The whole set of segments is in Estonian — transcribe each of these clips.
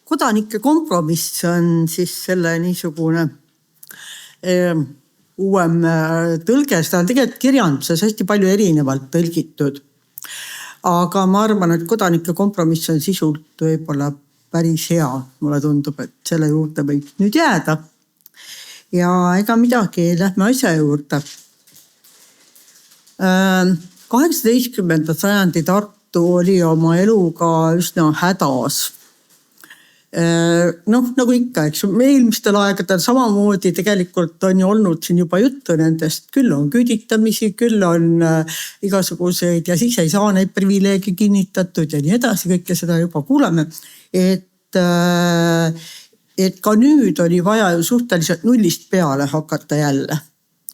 kodanike kompromiss on siis selle niisugune uuem tõlge, seda on tegelikult kirjanduses hästi palju erinevalt tõlgitud. Aga ma arvan, et kodanike kompromiss on sisult võib-olla päris hea. Mulle tundub, et selle juurde võiks nüüd jääda. Ja ega midagi, lähme asja juurde. 18. sajandi Tartu oli oma eluga üsna hädas. Nagu ikka, eks eelmistel aegadel samamoodi tegelikult on ju olnud siin juba juttu nendest, küll on küüditamisi, küll on igasuguseid ja siis ei saa neid privileegi kinnitatud ja nii edasi, kõike seda juba kuuleme. Et ka nüüd oli vaja ju suhteliselt nullist peale hakata jälle.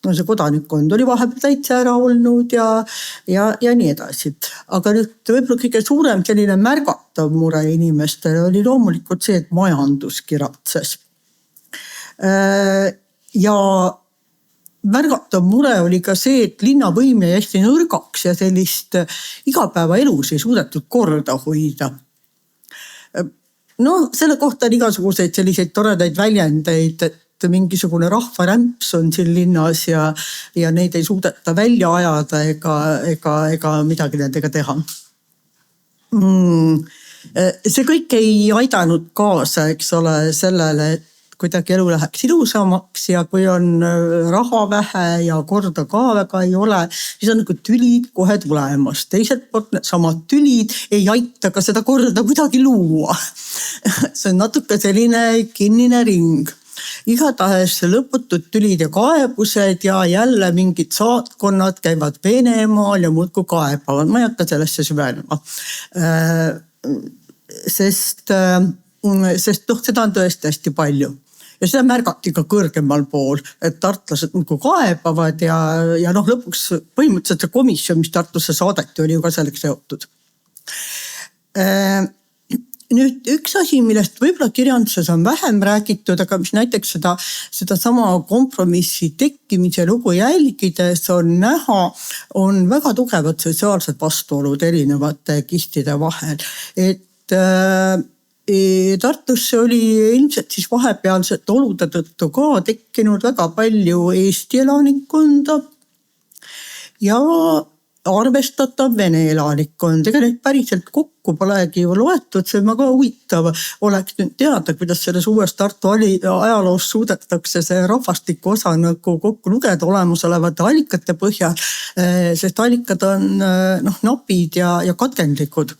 See kodanikkond oli vahepeal täitsa ära olnud ja nii edasi. Aga nüüd võib-olla kõige suurem selline märgatav mure inimestele oli loomulikult see, et majandus kiratses. Ja märgatav mure oli ka see, et linnavõim jäi hästi nõrgaks ja sellist igapäevaelus ei suudetud korda hoida. Selle kohta on igasuguseid selliseid toredaid väljendeid, et mingisugune rahvarämps on siin linnas ja neid ei suudeta välja ajada ega midagi nendega teha. See kõik ei aidanud kaasa, eks ole, sellele, et kuidagi elu läheks ilusamaks ja kui on raha vähe ja korda ka väga ei ole, siis on nagu tülid kohe tulemas. Teiselt poolt samad tülid ei aita ka seda korda kuidagi luua. See on natuke selline kinnine ring. Igatahes lõputud tülid ja kaebused ja jälle mingid saatkonnad käivad Venemaal ja muudkui kaebavad. Ma ei hakka sellesse süvenema. Sest seda on tõesti hästi palju. Ja seda märgati ka kõrgemal pool, et tartlased muudkui kaebavad ja lõpuks põhimõtteliselt see komisjon, mis Tartusse saadeti, oli ju ka selleks seotud. Nüüd üks asi, millest võib-olla kirjanduses on vähem räägitud, aga mis näiteks seda sama kompromissi tekkimise lugu jälgides on näha, on väga tugevad sotsiaalsed vastuolud erinevate kistide vahel. Et Tartusse oli ilmselt siis vahepealsete olude tõttu ka tekkinud väga palju Eesti elanikkonda ja arvestatav vene elanikkond. Ega neid päriselt kokku polegi ju loetud, see on väga huvitav. Oleks nüüd teada, kuidas selles uues Tartu ajaloos suudetakse see rahvastiku osa nagu kokku lugeda olemasolevate allikate põhjal, sest allikad on napid ja katkendlikud.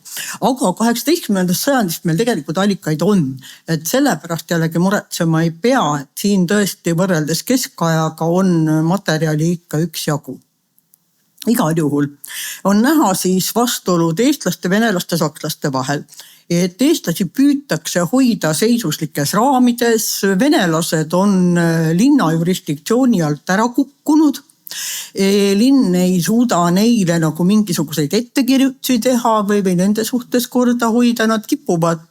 Aga 18. sajandist meil tegelikult allikaid on, et sellepärast jällegi muretsema ei pea, et siin tõesti võrreldes keskajaga on materjali ikka üksjagu. Igal juhul on näha siis vastuolud eestlaste, venelaste, sakslaste vahel. Et eestlasi püütakse hoida seisuslikes raamides, venelased on linna jurisdiktsiooni alt ära kukkunud. Linn ei suuda neile nagu mingisuguseid ettekirjutusi teha või nende suhtes korda hoida. Nad kipuvad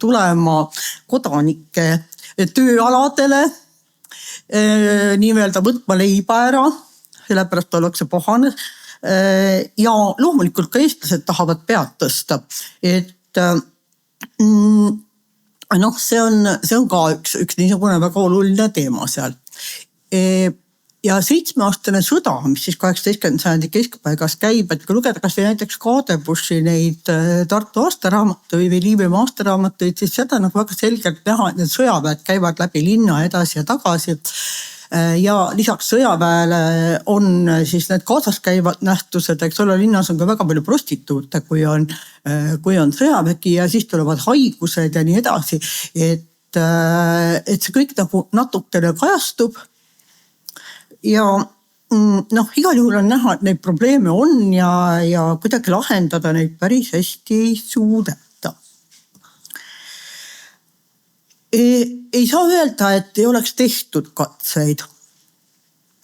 tulema kodanike tööaladele, nii-öelda võtma leiba ära. Sellepärast ollakse pahane. Ja loomulikult ka eestlased tahavad pead tõsta. Et see on ka üks niisugune väga oluline teema seal. Ja 7-aastane sõda, mis siis 18. sajandi keskpaigas käib, et kui lugeda kas või näiteks Kadebushi neid Tartu aastaraamatuid või Liivimaa aastaraamatuid, siis seda nagu väga selgelt näha, et need sõjaväed käivad läbi linna edasi ja tagasi. Ja lisaks sõjaväele on siis need kaasas käivad nähtused, eks ole, linnas on ka väga palju prostituute, kui on sõjavägi ja siis tulevad haigused ja nii edasi. Et see kõik nagu natukene kajastub ja igal juhul on näha, et neid probleeme on ja kuidagi lahendada neid päris hästi ei suudeta. Ei saa öelda, et ei oleks tehtud katseid.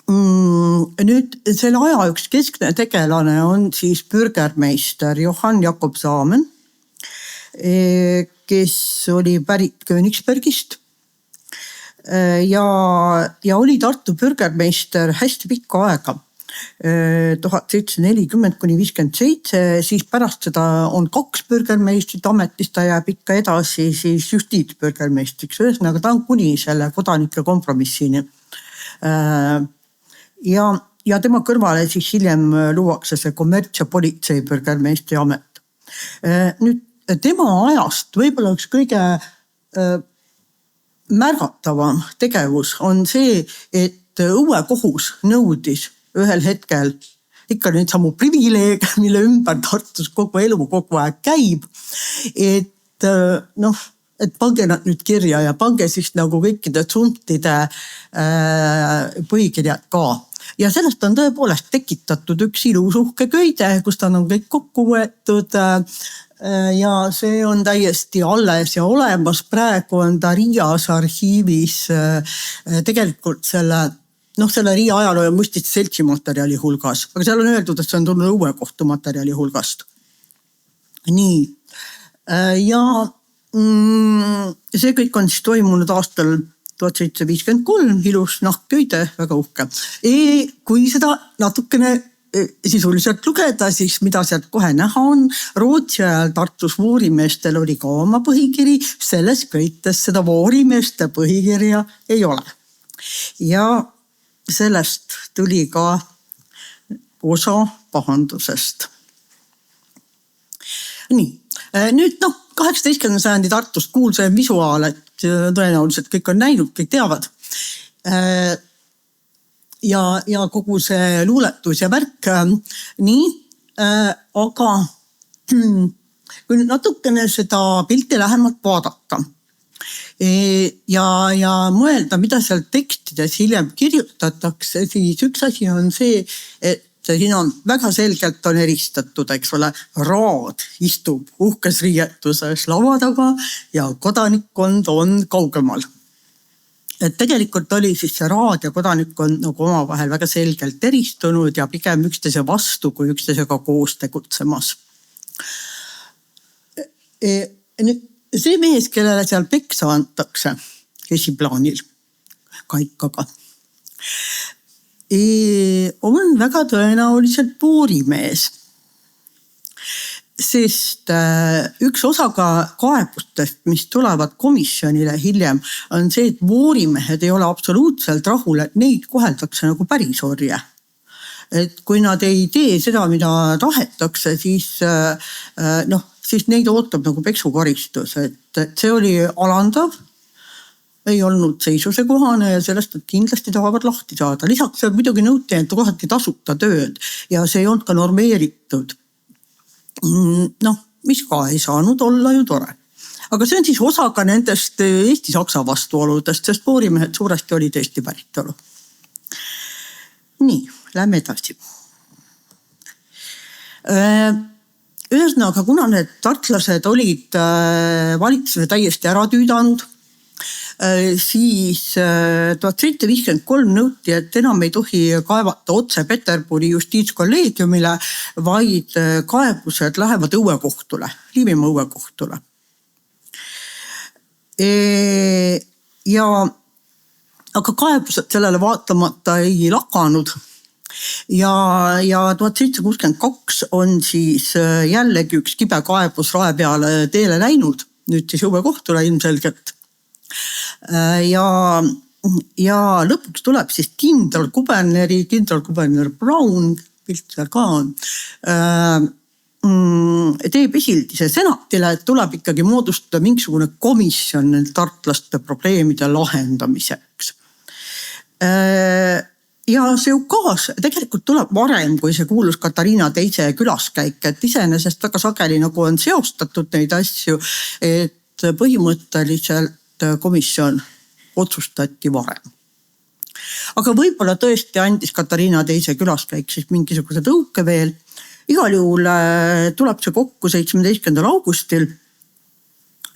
Nüüd selle aja üks keskne tegelane on siis bürgermeister Johann Jakob Saamen, kes oli pärit Königsbergist ja oli Tartu bürgermeister hästi pikka aega. 1740–57, siis pärast seda on 2 bürgermeistrit ametis, ta jääb ikka edasi siis justiitsbürgermeistriks, ühesõnaga ta on kuni selle kodanike kompromissini. Ja tema kõrvale siis hiljem luuakse see kommerts- ja politsei bürgermeistri amet. Nüüd tema ajast võib-olla üks kõige märgatavam tegevus on see, et Õue kohus nõudis ühel hetkel ikka neid samu privileege, mille ümber Tartus kogu elu kogu aeg käib. Et pange nad nüüd kirja ja pange siis nagu kõikide tsuntide põhikirjad ka. Ja sellest on tõepoolest tekitatud üks ilus uhke köide, kus ta on kõik kokku võetud. Ja see on täiesti alles ja olemas. Praegu on ta Riias arhiivis tegelikult selle Riia ajaloo ja Mustiste seltsi materjali hulgas, aga seal on öeldud, et see on tulnud Õue kohtu materjali hulgast. Nii. Ja see kõik on siis toimunud aastal 1753, ilus nahkköide, väga uhke. Kui seda natukene sisuliselt lugeda, siis mida sealt kohe näha on, Rootsi ajal Tartus voorimeestel oli ka oma põhikiri, selles köites seda voorimeeste põhikirja ei ole. Ja sellest tuli ka osa pahandusest. Nii, nüüd 18. sajandi Tartust kuulsa visuaal, et tõenäoliselt kõik on näinud, kõik teavad. Ja kogu see luuletus ja värk. Nii, aga kui natukene seda pilti lähemalt vaadata ja mõelda, mida seal tekstides hiljem kirjutatakse, siis üks asi on see, et siin on väga selgelt on eristatud, eks ole, raad istub uhkes riietuses lava taga ja kodanikkond on kaugemal. Et tegelikult oli siis see raad ja kodanikkond nagu omavahel väga selgelt eristunud ja pigem üksteise vastu kui üksteisega koos tegutsemas. See mees, kellele seal peksa antakse esiplaanil kaikaga, on väga tõenäoliselt voorimees. Sest üks osa ka kaebustest, mis tulevad komisjonile hiljem, on see, et voorimehed ei ole absoluutselt rahul, et neid koheldakse nagu pärisorje. Et kui nad ei tee seda, mida tahetakse, siis neid ootab nagu peksukaristus, et see oli alandav, ei olnud seisuse kohane ja sellest kindlasti tahavad lahti saada. Lisaks muidugi nõuti, et kohati tasuta tööd ja see ei olnud ka normeeritud. Mis ka ei saanud olla ju tore. Aga see on siis osa ka nendest Eesti-Saksa vastuoludest, sest voorimehed suuresti olid Eesti päritolu. Nii, lähme edasi. Ühesõnaga, kuna need tartlased olid valitsuse täiesti ära tüüdanud, siis 1753 nõuti, et enam ei tohi kaevata otse Peterburi justiitskolleegiumile, vaid kaebused lähevad Õue kohtule, Liivimaa Õue kohtule. Aga kaebused sellele vaatamata ei lakanud. Ja 1762 on siis jällegi üks kibe kaebus rae peale teele läinud, nüüd siis Õue kohtule ilmselgelt. Ja lõpuks tuleb siis kindralkuberner Brown, pilt seal ka on, teeb esildise senatile, et tuleb ikkagi moodustada mingisugune komisjon tartlaste probleemide lahendamiseks. Ja see ukaas tegelikult tuleb varem, kui see kuulus Katariina teise külaskäik, et iseenesest väga sageli nagu on seostatud neid asju, et põhimõtteliselt komisjon otsustati varem. Aga võib-olla tõesti andis Katariina teise külaskäik siis mingisuguse tõuke veel. Igal juhul tuleb see kokku 17. augustil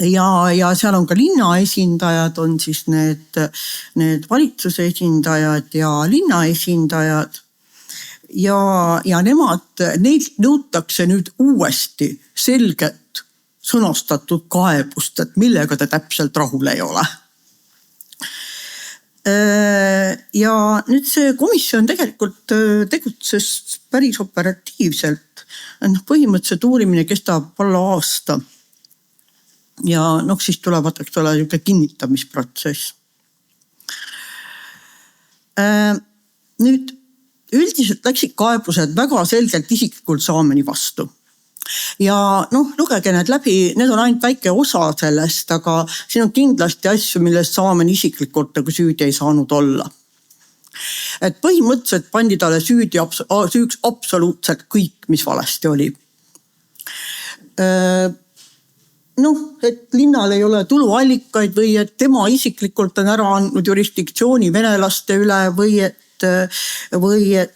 ja seal on ka linna esindajad, on siis need valitsuse esindajad ja linna esindajad ja neid nõutakse nüüd uuesti selgelt sõnastatud kaebust, et millega ta täpselt rahul ei ole. Ja nüüd see komisjon tegelikult tegutses päris operatiivselt. Põhimõtteliselt uurimine kestab alla aasta. Ja siis tuleb niisugune kinnitamisprotsess. Nüüd üldiselt läksid kaebused väga selgelt isiklikult Saameni vastu. Ja lugege need läbi, need on ainult väike osa sellest, aga siin on kindlasti asju, millest Saamen isiklikult süüdi ei saanud olla. Et põhimõtteliselt pandi talle süüks absoluutselt kõik, mis valesti oli. Et linnal ei ole tuluallikaid või et tema isiklikult on ära andnud jurisdiktsiooni venelaste üle või et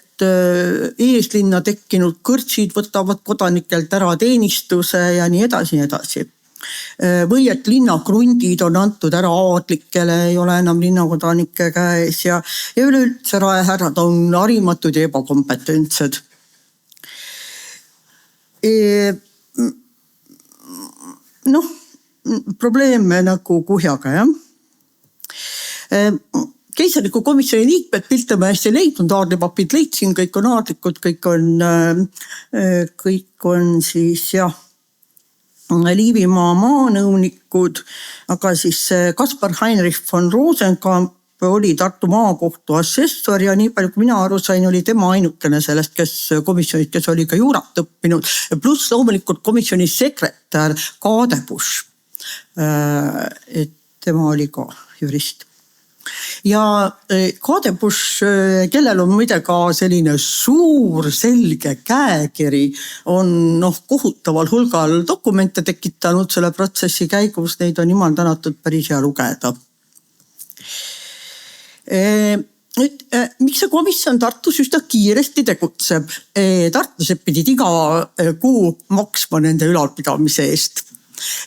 eeslinna tekkinud kõrtsid võtavad kodanikelt ära teenistuse ja nii edasi, nii edasi. Või et linnakrundid on antud ära aadlikele, ei ole enam linnakodanike käes ja üleüldse raehärrad on harimatud ja ebakompetentsed. Probleeme nagu kuhjaga, jah. Keisarliku komisjoni liikmed Piltmäest ei leidnud, aadlipapid leidsin, kõik on aadlikud, kõik on siis Liivimaa maanõunikud, aga siis Kaspar Heinrich von Rosenkamp oli Tartu maakohtu assessor ja nii palju kui mina aru sain, oli tema ainukene sellest, komisjonid, kes oli ka juurat õppinud, pluss loomulikult komisjoni sekretär Kadebusch, et tema oli ka jurist. Ja Kadebusch, kellel on muide ka selline suur selge käekiri, on kohutaval hulgal dokumente tekitanud selle protsessi käigus, neid on jumal tänatud päris hea lugeda. Nüüd, miks see komisjon Tartus üsna kiiresti tegutseb? Tartused pidid iga kuu maksma nende ülalpidamise eest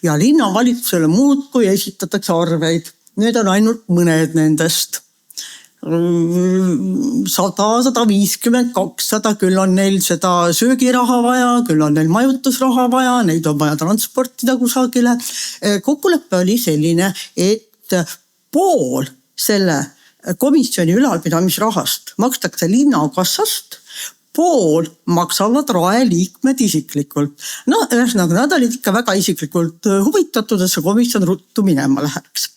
ja linnavalitsusele muudkui esitatakse arveid. Need on ainult mõned nendest. 100, 150, 200, küll on neil seda söögiraha vaja, küll on neil majutusraha vaja, neid on vaja transportida kusagile. Kokkulepe oli selline, et pool selle komisjoni ülalpidamisrahast makstakse linnakassast, pool maksavad raeliikmed isiklikult. Ühesõnaga, nad olid ikka väga isiklikult huvitatud, et see komisjon ruttu minema läheks.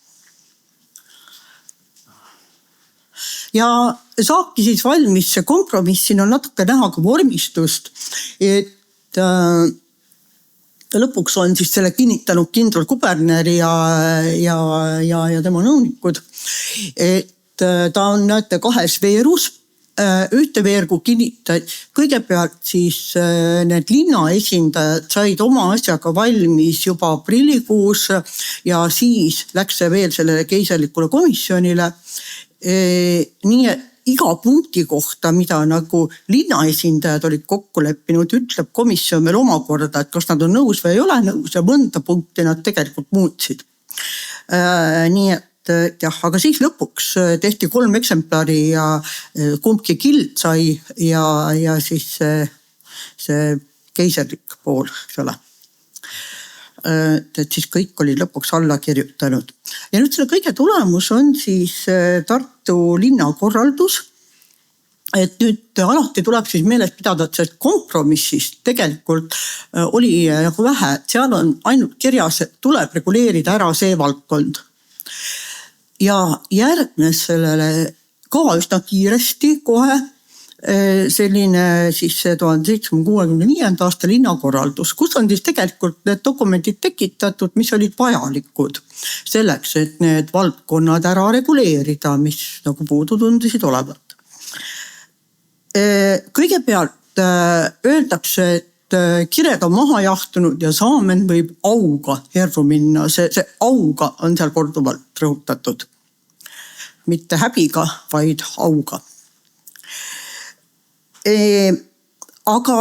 Ja saabki siis valmis see kompromiss, siin on natuke näha ka vormistust, et lõpuks on siis selle kinnitanud kindral Kuberner ja tema nõunikud, et ta on kahes veerus, ühte veergu kinnitad, kõigepealt siis need linnaesindajad said oma asjaga valmis juba aprillikuus ja siis läks see veel sellele keisarlikule komisjonile. Nii et iga punkti kohta, mida nagu linnaesindajad olid kokku leppinud, ütleb komisjon veel omakorda, et kas nad on nõus või ei ole nõus ja mõnda punkti nad tegelikult muutsid. Nii et jah, aga siis lõpuks tehti 3 eksemplari ja kumbki kild sai ja siis see keisarlik pool, eks ole. Et siis kõik olid lõpuks alla kirjutanud. Ja nüüd selle kõige tulemus on siis Tartu linnakorraldus, et nüüd alati tuleb siis meeles pidada, et sellest kompromissist tegelikult oli nagu vähe, et seal on ainult kirjas, et tuleb reguleerida ära see valdkond. Ja järgnes sellele ka üsna kiiresti kohe selline siis 1765. aasta linnakorraldus, kus on siis tegelikult need dokumendid tekitatud, mis olid vajalikud selleks, et need valdkonnad ära reguleerida, mis nagu puudu tundisid olevat. Kõigepealt öeldakse, et kired on maha jahtunud ja Saamen võib auga herru minna. See auga on seal korduvalt rõhutatud. Mitte häbiga, vaid auga. Aga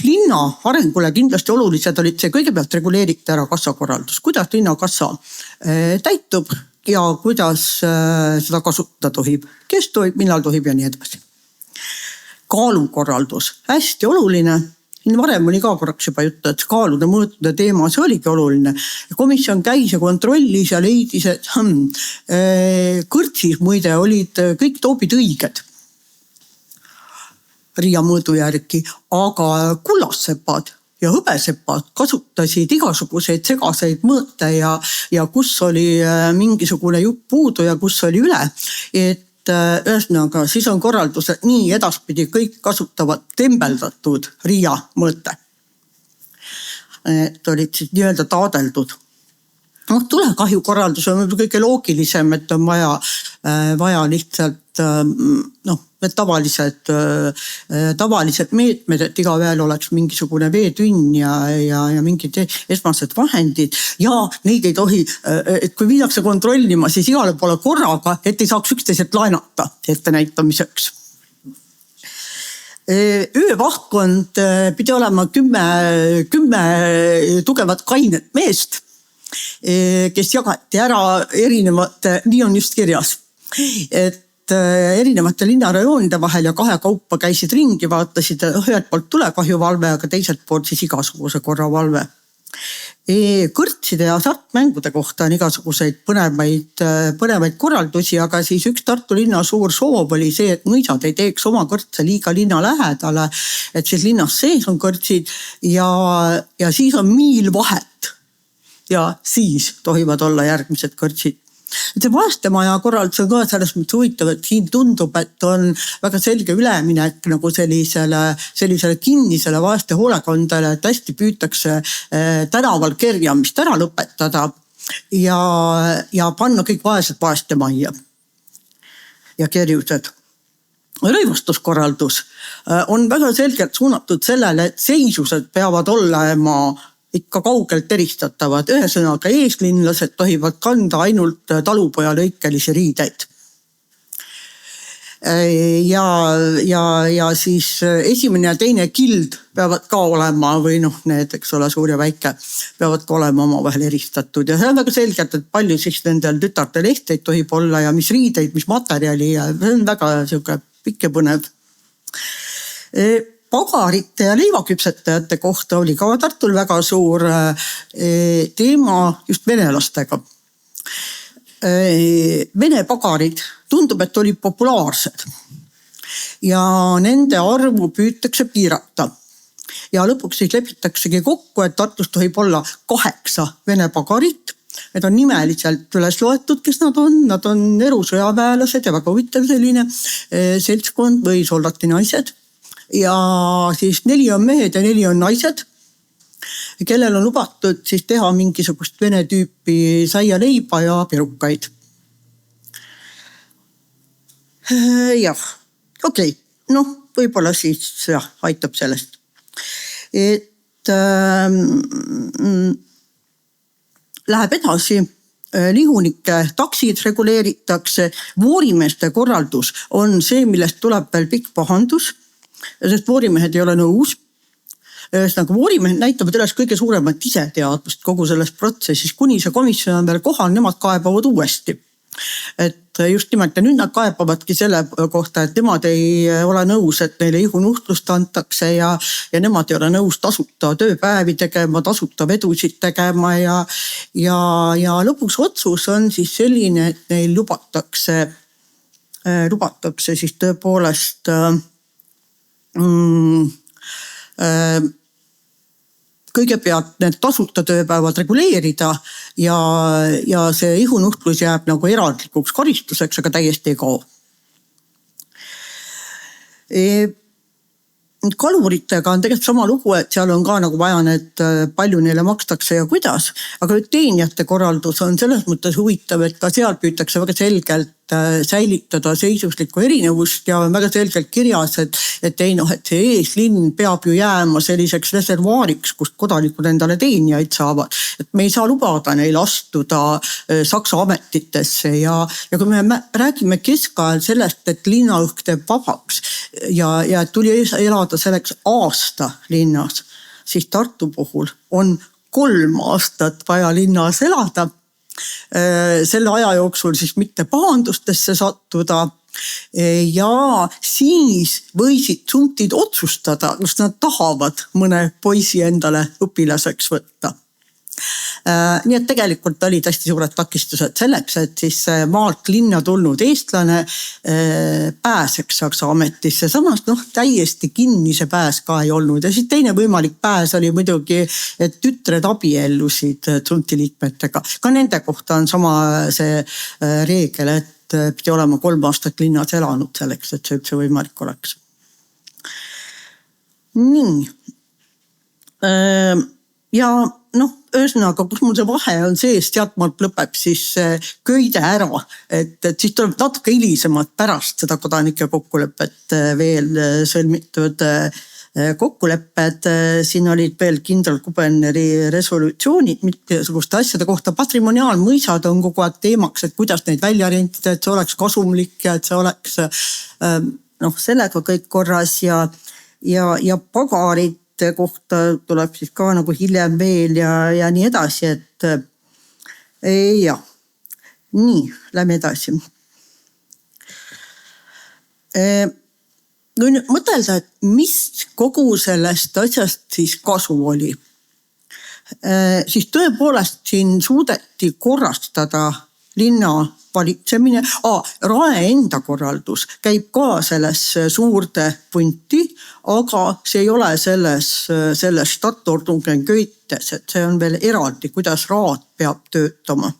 linna arengule kindlasti olulised olid see kõigepealt reguleeriti ära kassakorraldus, kuidas linnakassa täitub ja kuidas seda kasutada tohib, kes tohib, millal tohib ja nii edasi. Kaalukorraldus, hästi oluline, varem oli ka korraks juba juttu, et kaaluda mõõtude teema, see oligi oluline. Komisjon käis ja kontrollis ja leidis, et kõrtsis muide olid kõik toobid õiged Riia mõõdu järgi, aga kullassepad ja hõbesepad kasutasid igasuguseid segaseid mõõte ja kus oli mingisugune jupp puudu ja kus oli üle. Et ühesõnaga, siis on korraldus, et nii edaspidi kõik kasutavad tembeldatud Riia mõõte. Et olid siis nii-öelda taadeldud. Tulekahju korraldus on kõige loogilisem, et on vaja lihtsalt tavalised meetmed, et igaühel oleks mingisugune veetünn ja mingid esmased vahendid ja neid ei tohi, et kui viidakse kontrollima, siis igale poole korraga, et ei saaks üksteiselt laenata ettenäitamiseks. Öövahtkond pidi olema 10 tugevat kainet meest, kes jagati ära erinevate, nii on just kirjas, et erinevate linnarajoonide vahel ja 2 kaupa käisid ringi, vaatasid ühelt poolt tulekahjuvalve, aga teiselt poolt siis igasuguse korra valve. Kõrtside ja hasartmängude kohta on igasuguseid põnevaid korraldusi, aga siis üks Tartu linna suur soov oli see, et mõisad ei teeks oma kõrtse liiga linna lähedale, et siis linnas sees on kõrtsid ja siis on miil vahet ja siis tohivad olla järgmised kõrtsid. See Vaestemaja korraldus on ka selles mõttes huvitav, et siin tundub, et on väga selge üleminek nagu sellisele kinnisele vaeste hoolekondele, et hästi püütakse tänaval kerjamist ära lõpetada ja panna kõik vaesed Vaestemajja ja kerjused. Rõivastuskorraldus on väga selgelt suunatud sellele, et seisused peavad olema ikka kaugelt eristatavad. Ühesõnaga eeslinlased tohivad kanda ainult talupoja lõikelisi riideid. Ja siis esimene ja teine kild peavad ka olema või need, eks ole, suur ja väike, peavad ka olema omavahel eristatud. Ja see on väga selgelt, et palju siis nendel tütartel esteid tohib olla ja mis riideid, mis materjali ja see on väga pikk ja põnev. Pagarite ja leivaküpsetajate kohta oli ka Tartul väga suur teema just venelastega. Vene pagarid tundub, et olid populaarsed ja nende arvu püütakse piirata. Ja lõpuks siis lepitaksegi kokku, et Tartus tohib olla 8 vene pagarit. Need on nimeliselt üles loetud, kes nad on. Nad on erusõjaväelased ja väga huvitav selline seltskond või soldati naised. Ja siis 4 on mehed ja 4 on naised, kellel on lubatud siis teha mingisugust vene tüüpi saia leiba ja perukaid. Jah, okei. Võib-olla siis aitab sellest. Et läheb edasi. Lihunike taksid reguleeritakse. Voorimeeste korraldus on see, millest tuleb veel pikk pahandus. Sest voorimehed ei ole nõus. Voorimehed näitavad üles kõige suuremat iseteadvust kogu selles protsessis, kuni see komisjon on veel kohal, nemad kaebavad uuesti. Et just nimelt ja nüüd nad kaebavadki selle kohta, et nemad ei ole nõus, et neile ihunuhtlust antakse ja nemad ei ole nõus tasuta tööpäevi tegema, tasuta vedusid tegema ja lõpuks otsus on siis selline, et neil lubatakse siis tõepoolest kõigepealt need tasuta tööpäevad reguleerida ja see ihunuhtlus jääb nagu erandlikuks karistuseks, aga täiesti ei kao. Kaluritega on tegelikult sama lugu, et seal on ka nagu vaja need palju neile makstakse ja kuidas, aga teenijate korraldus on selles mõttes huvitav, et ka seal püütakse väga selgelt säilitada seisuslikku erinevust ja on väga selgelt kirjas, et see eeslinn peab ju jääma selliseks reservaariks, kust kodanikud endale teenijaid saavad. Et me ei saa lubada neil astuda Saksa ametitesse ja kui me räägime keskajal sellest, et linnaõhk teeb vabaks ja tuli elada selleks aasta linnas, siis Tartu puhul on 3 aastat vaja linnas elada. Selle aja jooksul siis mitte pahandustesse sattuda Ja siis võisid tsuntid otsustada, kas nad tahavad mõne poisi endale õpilaseks võtta. Nii et tegelikult olid hästi suured takistused selleks, et siis maalt linna tulnud eestlane pääseks saaks ametisse. Samas täiesti kinni see pääs ka ei olnud. Ja siis teine võimalik pääs oli muidugi, et tütred abiellusid tsunti liikmetega. Ka nende kohta on sama see reegel, et pidi olema 3 aastat linnas elanud selleks, et see üldse võimalik oleks. Nii. Ja ühesõnaga, kus mul see vahe on sees, sealtmaalt lõpeb siis köide ära, et siis tuleb natuke hilisemalt pärast seda kodanike kokkulepet veel sõlmitud kokkulepped. Siin olid veel kindralkuberneri resolutsioonid mitmesuguste asjade kohta. Patrimoniaalmõisad on kogu aeg teemaks, et kuidas neid välja rentida, et see oleks kasumlik ja et see oleks sellega kõik korras ja pagarid kohta tuleb siis ka nagu hiljem veel ja nii edasi, et jah. Nii, lähme edasi. Kui nüüd mõtelda, et mis kogu sellest asjast siis kasu oli, siis tõepoolest siin suudeti korrastada linna valitsemine. Rae enda korraldus käib ka selles suurde punti, aga see ei ole selles Stadtordnungen Goethes, et see on veel eraldi, kuidas raad peab töötama.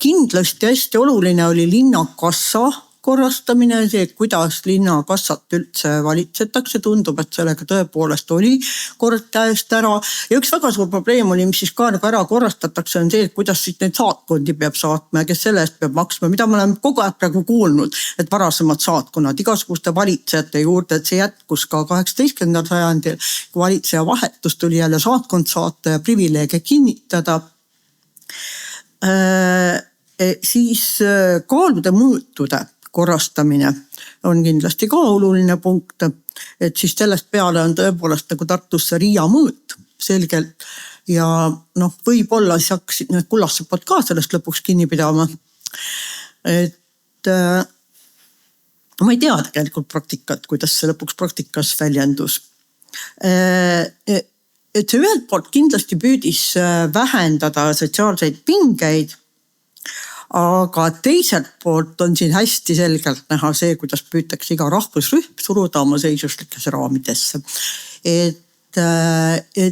Kindlasti hästi oluline oli linnakassa korrastamine, see, kuidas linnakassat üldse valitsetakse, tundub, et sellega tõepoolest oli kord käest ära. Ja üks väga suur probleem oli, mis siis ka nagu ära korrastatakse, on see, et kuidas siis neid saatkondi peab saatma ja kes selle eest peab maksma, mida me oleme kogu aeg praegu kuulnud, et varasemad saatkonnad igasuguste valitsejate juurde, et see jätkus ka 18. sajandil, kui valitseja vahetus tuli jälle saatkond saata ja privileege kinnitada. Siis kaalude mõõtude korrastamine on kindlasti ka oluline punkt, et siis sellest peale on tõepoolest nagu Tartusse Riia mõõt selgelt ja võib-olla siis hakkasid need kullassepad ka sellest lõpuks kinni pidama. Et ma ei tea tegelikult praktikat, kuidas see lõpuks praktikas väljendus. Et see ühelt poolt kindlasti püüdis vähendada sotsiaalseid pingeid, aga teiselt poolt on siin hästi selgelt näha see, kuidas püütakse iga rahvusrühm suruda oma seisuslikesse raamidesse. Et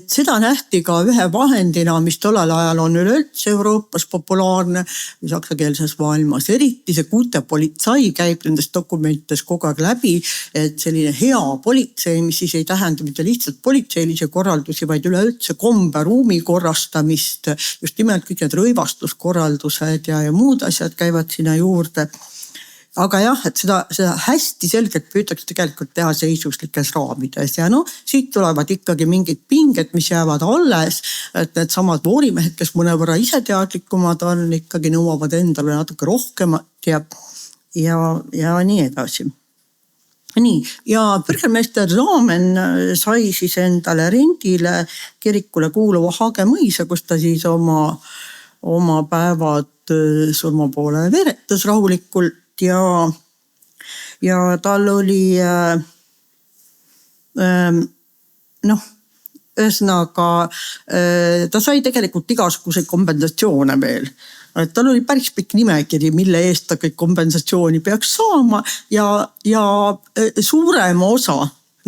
seda nähti ka ühe vahendina, mis tollel ajal on üleüldse Euroopas populaarne, saksakeelses maailmas eriti. See Gute Politsei käib nendes dokumentides kogu aeg läbi, et selline hea politsei, mis siis ei tähenda mitte lihtsalt politseilisi korraldusi, vaid üleüldse komberuumi korrastamist, just nimelt kõik need rõivastuskorraldused ja muud asjad käivad sinna juurde. Aga jah, et seda hästi selgelt püütakse tegelikult teha seisuslikes raamides ja siit tulevad ikkagi mingid pinged, mis jäävad alles, et need samad voorimehed, kes mõnevõrra ise teadlikumad on, ikkagi nõuavad endale natuke rohkemat ja nii edasi. Nii, ja Bürgermeister Raamen sai siis endale rendile kirikule kuuluva Hage mõisa, kus ta siis oma päevad surma poole veeretas rahulikult. Ja tal oli ühesõnaga ta sai tegelikult igasuguseid kompensatsioone veel. Et tal oli päris pikk nimekiri, mille eest ta kõik kompensatsiooni peaks saama ja suurema osa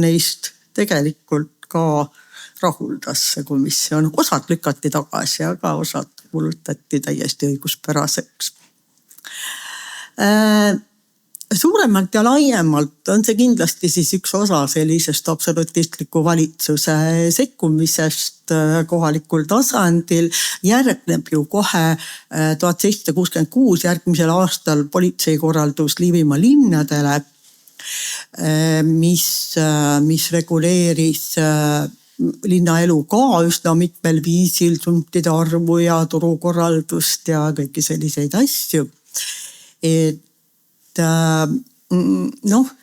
neist tegelikult ka rahuldas see komisjon. Osad lükati tagasi, aga osad kuulutati täiesti õiguspäraseks. Suuremalt ja laiemalt on see kindlasti siis üks osa sellisest absolutistliku valitsuse sekkumisest kohalikul tasandil. Järgneb ju kohe 1766 järgmisel aastal politseikorraldus Liivimaa linnadele, mis reguleeris linnaelu ka üsna mitmel viisil, tsuntide arvu ja turukorraldust ja kõiki selliseid asju. Et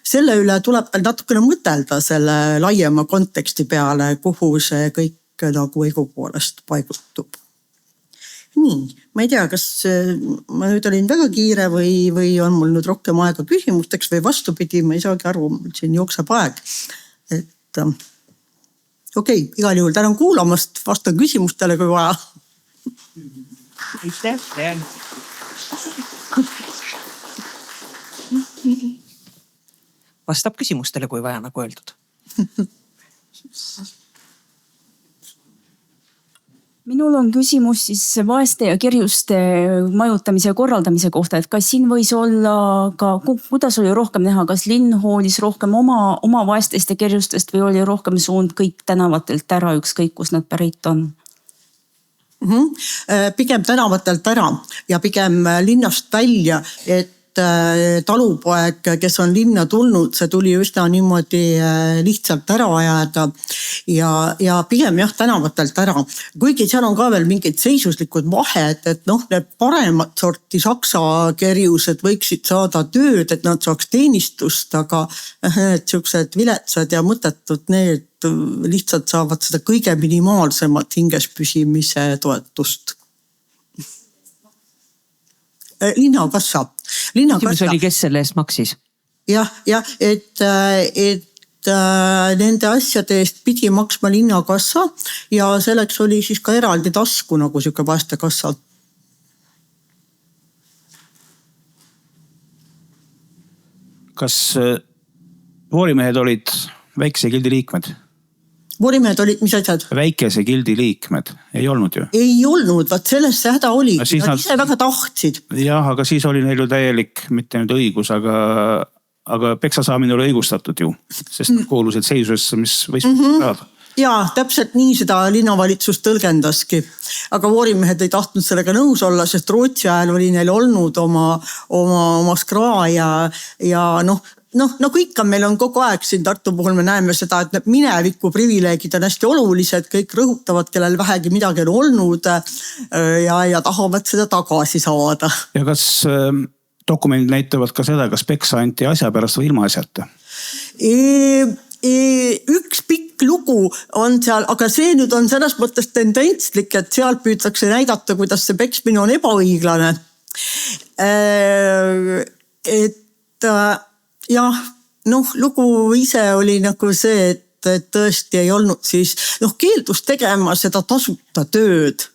selle üle tuleb veel natukene mõtelda selle laiema konteksti peale, kuhu see kõik nagu õigupoolest paigutub. Nii, ma ei tea, kas ma nüüd olin väga kiire või on mul nüüd rohkem aega küsimusteks või vastupidi, ma ei saagi aru, siin jookseb aeg. Et okei, igal juhul tänan kuulamast, vastan küsimustele, kui vaja. Vastab küsimustele, kui vaja, nagu öeldud. Minul on küsimus siis vaeste ja kerjuste majutamise ja korraldamise kohta, et kas siin võis olla ka, kuidas oli rohkem näha, kas linn hoolis rohkem oma vaestest ja kerjustest või oli rohkem suund kõik tänavatelt ära, ükskõik kus nad pärit on? Pigem tänavatelt ära ja pigem linnast välja, et talupoeg, kes on linna tulnud, see tuli üsna niimoodi lihtsalt ära ajada ja pigem jah, tänavatelt ära. Kuigi seal on ka veel mingid seisuslikud vahed, et need paremat sorti saksa kerjused võiksid saada tööd, et nad saaks teenistust, aga siuksed viletsad ja mõttetud, need lihtsalt saavad seda kõige minimaalsemat hinges püsimise toetust. Linnakassa. Küsimus oli, kes selle eest maksis? Jah, et nende asjade eest pidi maksma linnakassa ja selleks oli siis ka eraldi tasku nagu siuke vaestekassa. Kas voorimehed olid väikese gildi liikmed? Voorimehed olid, mis asjad? Väikese gildi liikmed. Ei olnud ju? Ei olnud, vaat sellest see häda oli. Nad ise väga tahtsid. Jah, aga siis oli neil ju täielik, mitte nüüd õigus, aga peksa saamine oli õigustatud ju. Sest kuulusid seisusesse, mis võis saada. Jaa, täpselt nii seda linnavalitsus tõlgendaski. Aga voorimehed ei tahtnud sellega nõus olla, sest Rootsi ajal oli neil olnud oma skraa ja nagu ikka meil on kogu aeg siin Tartu puhul me näeme seda, et need mineviku privileegid on hästi olulised, kõik rõhutavad, kellel vähegi midagi on olnud ja tahavad seda tagasi saada. Ja kas dokumendid näitavad ka seda, kas peksa anti asja pärast või ilma asjata? Üks pikk lugu on seal, aga see nüüd on selles mõttes tendentslik, et seal püütakse näidata, kuidas see peksmine on ebaõiglane. Jah, lugu ise oli nagu see, et tõesti ei olnud siis, keeldus tegema seda tasuta tööd.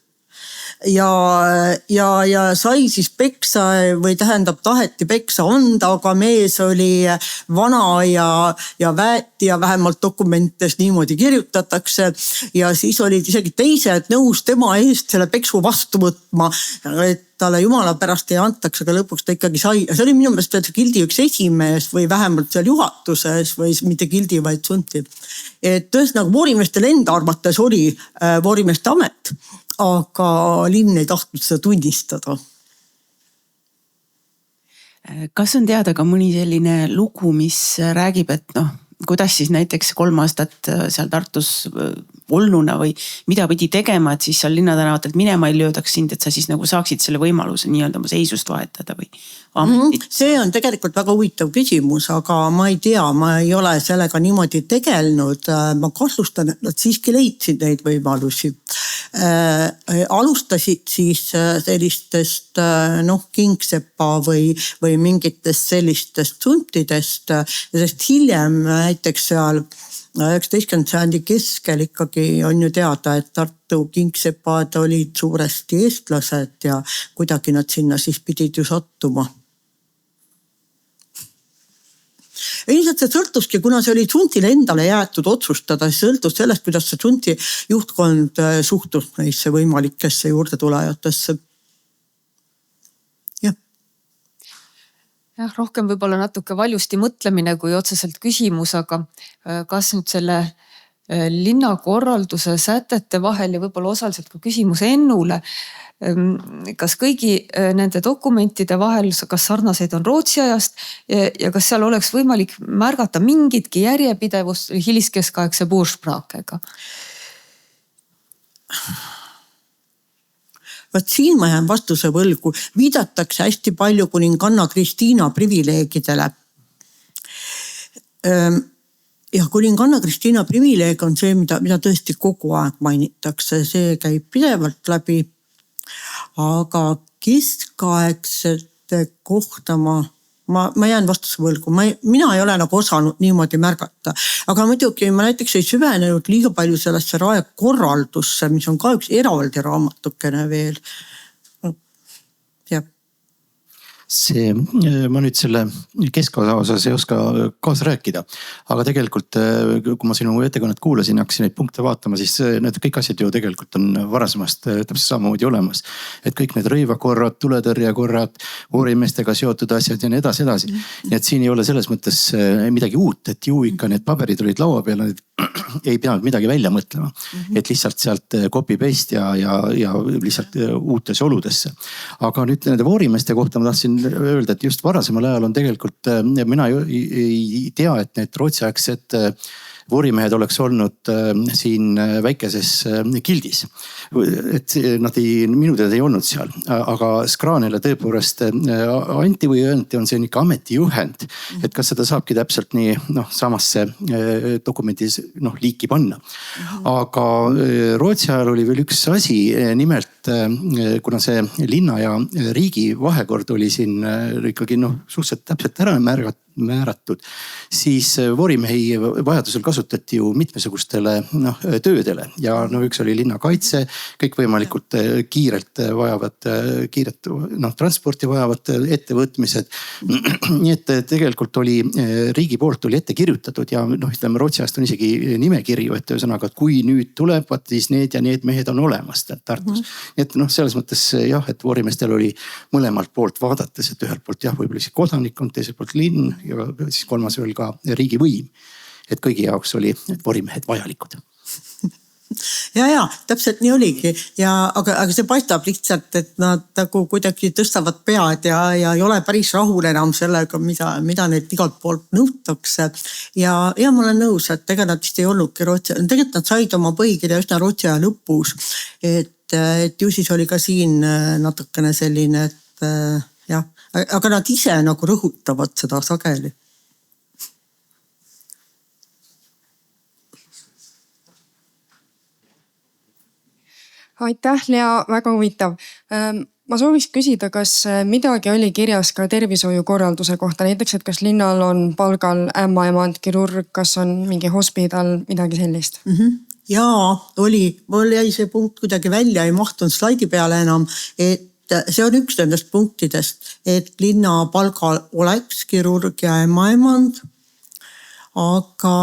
Ja sai siis peksa või tähendab taheti peksa anda, aga mees oli vana ja väeti ja vähemalt dokumentides niimoodi kirjutatakse. Ja siis olid isegi teised nõus tema eest selle peksu vastu võtma, et talle jumala pärast ei antaks, aga lõpuks ta ikkagi sai. See oli minu meelest veel gildi üks esimees või vähemalt seal juhatuses või mitte gildi, vaid sunti. Et tõesti voorimeestel enda arvates oli voorimeeste amet, aga linn ei tahtnud seda tunnistada. Kas on teada ka mõni selline lugu, mis räägib, et kuidas siis näiteks 3 aastat seal Tartus olnuna või mida pidi tegema, et siis seal linnatänavatelt minema ei löödaks sind, et sa siis nagu saaksid selle võimaluse nii-öelda oma seisust vahetada või ametit? See on tegelikult väga huvitav küsimus, aga ma ei tea, ma ei ole sellega niimoodi tegelnud. Ma kahtlustan, et nad siiski leidsid neid võimalusi. Alustasid siis sellistest kingsepa või mingitest sellistest suntidest, sest hiljem näiteks seal 19. sajandi keskel ikkagi on ju teada, et Tartu kingsepad olid suuresti eestlased ja kuidagi nad sinna siis pidid ju sattuma. Ilmselt see sõltuski, kuna see oli suntile endale jäetud otsustada, siis sõltus sellest, kuidas see sunti juhtkond suhtus neisse võimalikesse juurde tulejatesse. Jah, rohkem võib-olla natuke valjusti mõtlemine kui otseselt küsimus, aga kas nüüd selle linnakorralduse sätete vahel ja võib-olla osaliselt ka küsimus Ennule, kas kõigi nende dokumentide vahel, kas sarnaseid on Rootsi ajast ja kas seal oleks võimalik märgata mingitki järjepidevust hiliskeskaegse Burspraakega? Vaat siin ma jään vastuse võlgu. Viidatakse hästi palju kuninganna Kristiina privileegidele. Ja kuninganna Kristiina privileeg on see, mida tõesti kogu aeg mainitakse. See käib pidevalt läbi. aga keskaegsete kohta ma jään vastuse võlgu, mina ei ole nagu osanud niimoodi märgata. Aga muidugi ma näiteks ei süvenenud liiga palju sellesse raekorraldusse, mis on ka üks eraldi raamatukene veel. Jah. Ma nüüd selle keskosa osas ei oska kaasa rääkida, aga tegelikult kui ma sinu ettekannet kuulasin, hakkasin neid punkte vaatama, siis need kõik asjad ju tegelikult on varasemast täpselt samamoodi olemas. Et kõik need rõivakorrad, tuletõrjekorrad, voorimeestega seotud asjad ja nii edasi. Nii et siin ei ole selles mõttes midagi uut, et ju ikka need paberid olid laua peal, need ei pidanud midagi välja mõtlema. Et lihtsalt sealt copy paste ja lihtsalt uutesse oludesse. Aga nüüd nende voorimeeste kohta ma tahtsin öelda, et just varasemal ajal on tegelikult, mina ei tea, et need rootsiaegsed voorimehed oleks olnud siin väikeses gildis. Et nad minu teada ei olnud seal, aga Skraanele tõepoolest anti või öeldi, on see ikka ametijuhend. Et kas seda saabki täpselt nii samasse dokumendis liiki panna. Aga Rootsi ajal oli veel üks asi, nimelt kuna see linna ja riigi vahekord oli siin ikkagi suhteliselt täpselt ära määratud, siis voorimehi vajadusel kasutati ju mitmesugustele töödele ja üks oli linnakaitse, kõik võimalikult kiiret transporti vajavad ettevõtmised. Nii et tegelikult oli riigi poolt oli ette kirjutatud ja ütleme Rootsi ajast on isegi nimekirju, et ühesõnaga, et kui nüüd tuleb, siis need ja need mehed on olemas Tartus. Nii et selles mõttes jah, et voorimeestel oli mõlemalt poolt vaadates, et ühelt poolt jah, võib-olla siis kodanikkond, teiselt poolt linn ja siis kolmas veel ka riigivõim. Et kõigi jaoks oli voorimehed vajalikud. Ja, täpselt nii oligi. Aga see paistab lihtsalt, et nad nagu kuidagi tõstavad pead ja ei ole päris rahul enam sellega, mida neid igalt poolt nõutakse. Ja ma olen nõus, et ega nad vist ei olnudki Rootsi. Tegelikult nad said oma põhikirja üsna Rootsi aja lõpus. Et ju siis oli ka siin natukene selline, et jah. Aga nad ise nagu rõhutavad seda sageli. Aitäh, Lea, väga huvitav. Ma sooviks küsida, kas midagi oli kirjas ka tervishoiukorralduse kohta, näiteks, et kas linnal on palgal ämmaemand, kirurg, kas on mingi hospidal, midagi sellist? Jaa, oli. Mul jäi see punkt kuidagi välja, ei mahtunud slaidi peale enam, et see on üks nendest punktidest, et linna palgal oleks kirurg ja ämmaemand, aga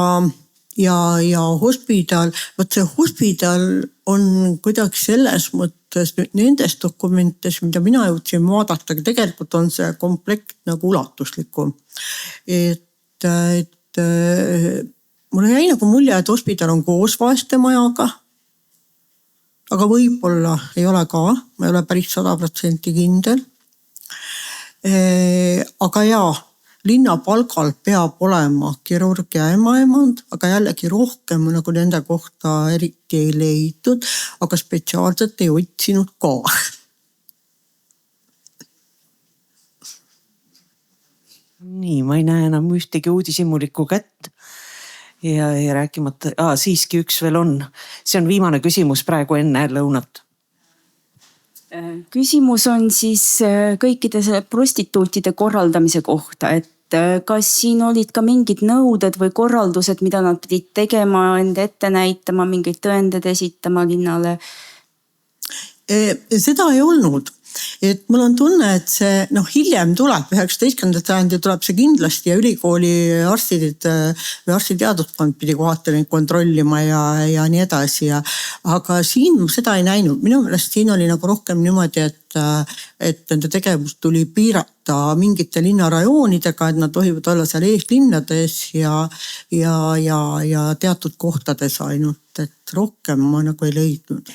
ja hospidal, see hospidal on kuidagi selles mõttes nüüd nendes dokumentides, mida mina jõudsin vaadata, aga tegelikult on see komplekt nagu ulatuslikum. Et mulle jäi nagu mulje, et hospidal on koos vaestemajaga, aga võib-olla ei ole ka, ma ei ole päris 100% kindel. Aga jaa, linna palgal peab olema kirurg ja ämmaemand, aga jällegi rohkem nagu nende kohta eriti ei leidnud, aga spetsiaalselt ei otsinud ka. Nii, ma ei näe enam ühtegi uudishimulikku kätt. Ja rääkimata, siiski üks veel on. See on viimane küsimus praegu enne lõunat. Küsimus on siis kõikide prostituutide korraldamise kohta, et kas siin olid ka mingid nõuded või korraldused, mida nad pidid tegema, enda ette näitama, mingeid tõendeid esitama linnale? Seda ei olnud. Et mul on tunne, et see hiljem tuleb, 19. sajandil tuleb see kindlasti ja ülikooli arstid või arstiteaduskond pidi kohati neid kontrollima ja nii edasi. Aga siin seda ei näinud. Minu meelest siin oli nagu rohkem niimoodi, et nende tegevust tuli piirata mingite linnarajoonidega, et nad tohivad olla seal eeslinnades ja teatud kohtades ainult, et rohkem ma nagu ei leidnud.